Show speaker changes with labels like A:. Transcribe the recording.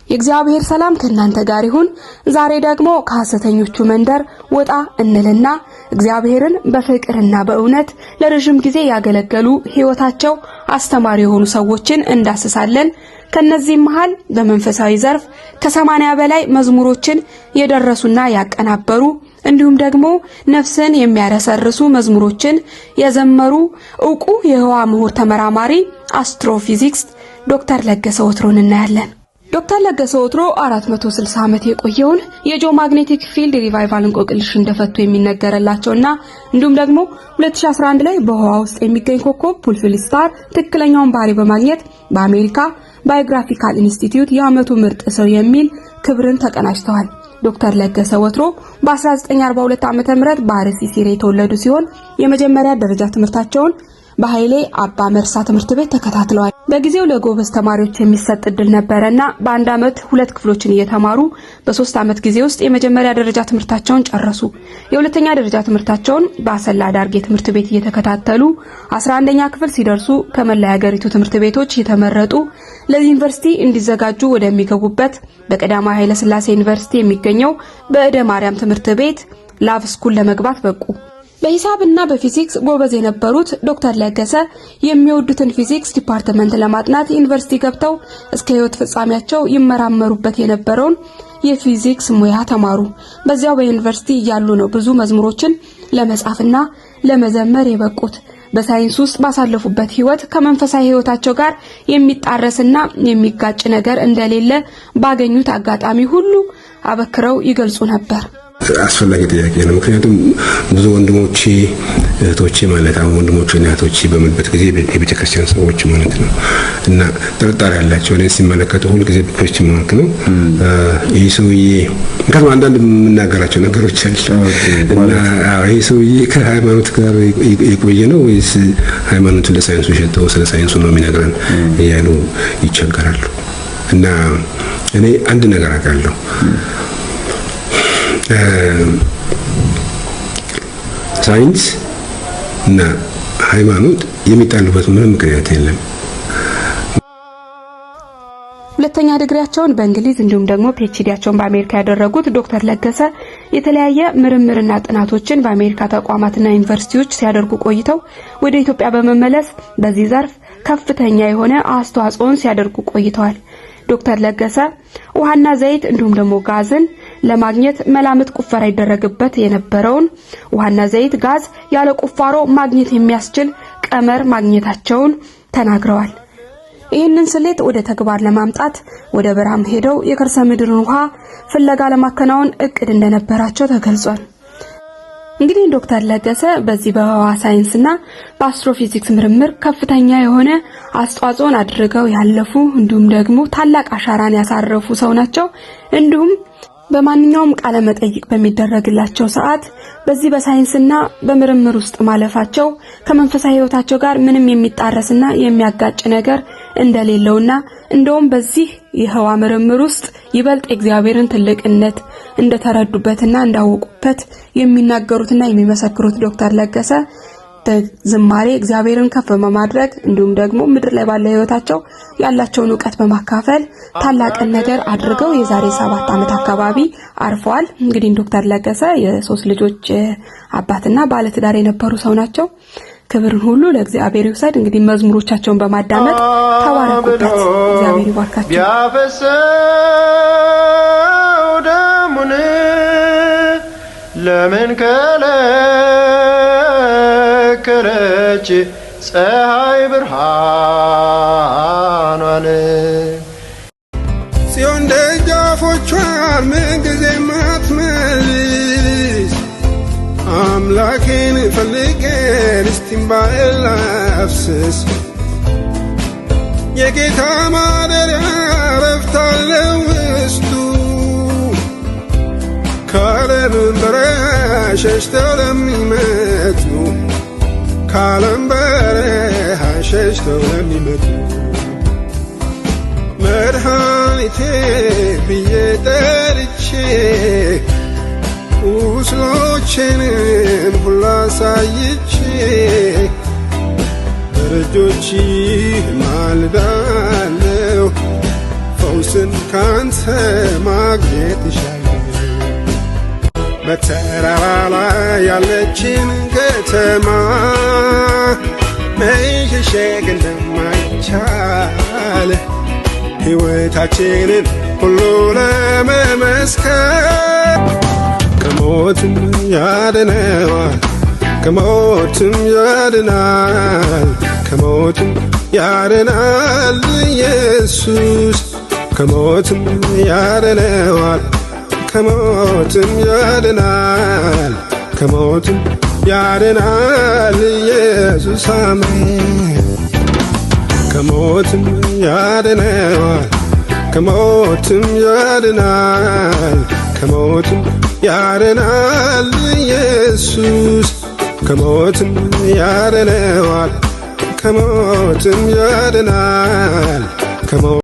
A: የእግዚአብሔር ሰላም ከእናንተ ጋር ይሁን። ዛሬ ደግሞ ከሐሰተኞቹ መንደር ወጣ እንልና እግዚአብሔርን በፍቅርና በእውነት ለረጅም ጊዜ ያገለገሉ ሕይወታቸው አስተማሪ የሆኑ ሰዎችን እንዳስሳለን። ከነዚህ መሃል በመንፈሳዊ ዘርፍ ከ80 በላይ መዝሙሮችን የደረሱና ያቀናበሩ እንዲሁም ደግሞ ነፍስን የሚያረሰርሱ መዝሙሮችን የዘመሩ ዕውቁ የህዋ ምሁር ተመራማሪ አስትሮፊዚክስ ዶክተር ለገሰ ወትሮን እናያለን። ዶክተር ለገሰ ወትሮ 460 ዓመት የቆየውን የጂኦማግኔቲክ ፊልድ ሪቫይቫል እንቆቅልሽ እንደፈቱ የሚነገርላቸውና እንዲሁም ደግሞ 2011 ላይ በህዋ ውስጥ የሚገኝ ኮከብ ፑልፊል ስታር ትክክለኛውን ባህሪ በማግኘት በአሜሪካ ባዮግራፊካል ኢንስቲትዩት የዓመቱ ምርጥ ሰው የሚል ክብርን ተቀናጅተዋል። ዶክተር ለገሰ ወትሮ በ1942 ዓመተ ምህረት በአርሲ ሲሬ የተወለዱ ሲሆን የመጀመሪያ ደረጃ ትምህርታቸውን በኃይሌ አባ መርሳ ትምህርት ቤት ተከታትለዋል። በጊዜው ለጎበዝ ተማሪዎች የሚሰጥ እድል ነበርና በአንድ ዓመት 2 ክፍሎችን እየተማሩ በ3 ዓመት ጊዜ ውስጥ የመጀመሪያ ደረጃ ትምህርታቸውን ጨረሱ። የሁለተኛ ደረጃ ትምህርታቸውን በአሰላ ዳርጌ ትምህርት ቤት እየተከታተሉ 11ኛ ክፍል ሲደርሱ ከመላ ሀገሪቱ ትምህርት ቤቶች የተመረጡ ለዩኒቨርሲቲ እንዲዘጋጁ ወደሚገቡበት በቀዳማዊ ኃይለ ሥላሴ ዩኒቨርሲቲ የሚገኘው በእደ ማርያም ትምህርት ቤት ላቭ ስኩል ለመግባት በቁ። በሂሳብና በፊዚክስ ጎበዝ የነበሩት ዶክተር ለገሰ የሚወዱትን ፊዚክስ ዲፓርትመንት ለማጥናት ዩኒቨርሲቲ ገብተው እስከ ህይወት ፍጻሜያቸው ይመራመሩበት የነበረውን የፊዚክስ ሙያ ተማሩ። በዚያው በዩኒቨርሲቲ እያሉ ነው ብዙ መዝሙሮችን ለመጻፍና ለመዘመር የበቁት። በሳይንስ ውስጥ ባሳለፉበት ህይወት ከመንፈሳዊ ህይወታቸው ጋር የሚጣረስና የሚጋጭ ነገር እንደሌለ ባገኙት አጋጣሚ ሁሉ አበክረው ይገልጹ ነበር።
B: አስፈላጊ ጥያቄ ነው። ምክንያቱም ብዙ ወንድሞቼ እህቶቼ ማለት አሁን ወንድሞቼና እህቶቼ በመልበት ጊዜ የቤተክርስቲያን ሰዎች ማለት ነው እና ጥርጣሬ ያላቸው እኔ ሲመለከቱ ሁሉ ጊዜ ክርስቲያን ማለት ነው ይህ ሰውዬ ምክንያቱም አንዳንድ የምናገራቸው ነገሮች አሉ እና ይህ ሰውዬ ከሃይማኖት ጋር የቆየ ነው ወይስ ሃይማኖትን ለሳይንሱ ሸጠው ስለ ሳይንሱ ነው የሚነግረን እያሉ ይቸገራሉ። እና እኔ አንድ ነገር አውቃለሁ ሳይንስ እና ሃይማኖት የሚጣሉበት ምንም ምክንያት የለም።
A: ሁለተኛ ዲግሪያቸውን በእንግሊዝ እንዲሁም ደግሞ ፒኤችዲያቸውን በአሜሪካ ያደረጉት ዶክተር ለገሰ የተለያየ ምርምርና ጥናቶችን በአሜሪካ ተቋማትና ዩኒቨርሲቲዎች ሲያደርጉ ቆይተው ወደ ኢትዮጵያ በመመለስ በዚህ ዘርፍ ከፍተኛ የሆነ አስተዋጽኦን ሲያደርጉ ቆይተዋል። ዶክተር ለገሰ ውሃና ዘይት እንዲሁም ደግሞ ጋዝን ለማግኘት መላምት ቁፋሮ ይደረግበት የነበረውን ውሃና ዘይት ጋዝ ያለ ቁፋሮ ማግኘት የሚያስችል ቀመር ማግኘታቸውን ተናግረዋል። ይህንን ስሌት ወደ ተግባር ለማምጣት ወደ በረሃም ሄደው የከርሰ ምድርን ውሃ ፍለጋ ለማከናወን እቅድ እንደነበራቸው ተገልጿል። እንግዲህ ዶክተር ለገሰ በዚህ በህዋ ሳይንስና በአስትሮፊዚክስ ምርምር ከፍተኛ የሆነ አስተዋጽኦን አድርገው ያለፉ እንዲሁም ደግሞ ታላቅ አሻራን ያሳረፉ ሰው ናቸው። እንዲሁም በማንኛውም ቃለ መጠይቅ በሚደረግላቸው ሰዓት በዚህ በሳይንስና በምርምር ውስጥ ማለፋቸው ከመንፈሳዊ ህይወታቸው ጋር ምንም የሚጣረስና የሚያጋጭ ነገር እንደሌለውና እንደውም በዚህ የህዋ ምርምር ውስጥ ይበልጥ እግዚአብሔርን ትልቅነት እንደተረዱበትና እንዳወቁበት የሚናገሩትና የሚመሰክሩት ዶክተር ለገሰ በዝማሬ እግዚአብሔርን ከፍ በማድረግ እንዲሁም ደግሞ ምድር ላይ ባለ ህይወታቸው ያላቸውን ዕውቀት በማካፈል ታላቅን ነገር አድርገው የዛሬ 7 ዓመት አካባቢ አርፈዋል። እንግዲህ ዶክተር ለገሰ የ3 ልጆች አባትና ባለትዳር የነበሩ ሰው ናቸው። ክብርን ሁሉ ለእግዚአብሔር ይውሰድ። እንግዲህ መዝሙሮቻቸውን በማዳመጥ ተባረኩበት። እግዚአብሔር ይባርካችሁ።
C: ያፈሰው ደሙን ለምን ከለከለች ፀሐይ ብርሃኗን
D: ጽዮን ደጃፎቿን ምንጊዜም አትመልስ አምላኬን ፈልገን እስቲምባኤል ላፍስስ የጌታ ማደሪያ ረፍት አለው ውስጡ ከዓለም በረሃ ሸሽተው ለሚመጡ ከዓለም በረሃ ሸሽተው ለሚመጡ መድኃኒቴ ብዬ ጠርቼ ቁስሎቼንም ሁሉ አሳይቼ በደጆችህ ማልዳለሁ ፈውስ ሞትን ካንተ ማግኘት ይሻላል። በተራራ ላይ ያለችን ከተማ መሸሸግ እንደማይቻል ሕይወታችንን ሁሉ ለመመስከር ከሞትም ያድነዋል፣ ከሞትም ያድናል፣ ከሞትም ያድናል ኢየሱስ ከሞትም ያድነዋል፣ ከሞትም ያድናል፣ ከሞትም ያድናል ኢየሱስ አሜን። ከሞትም ያድነዋል፣ ከሞትም ያድናል፣ ከሞትም ያድናል ኢየሱስ ከሞትም ያድነዋል፣ ከሞትም ያድናል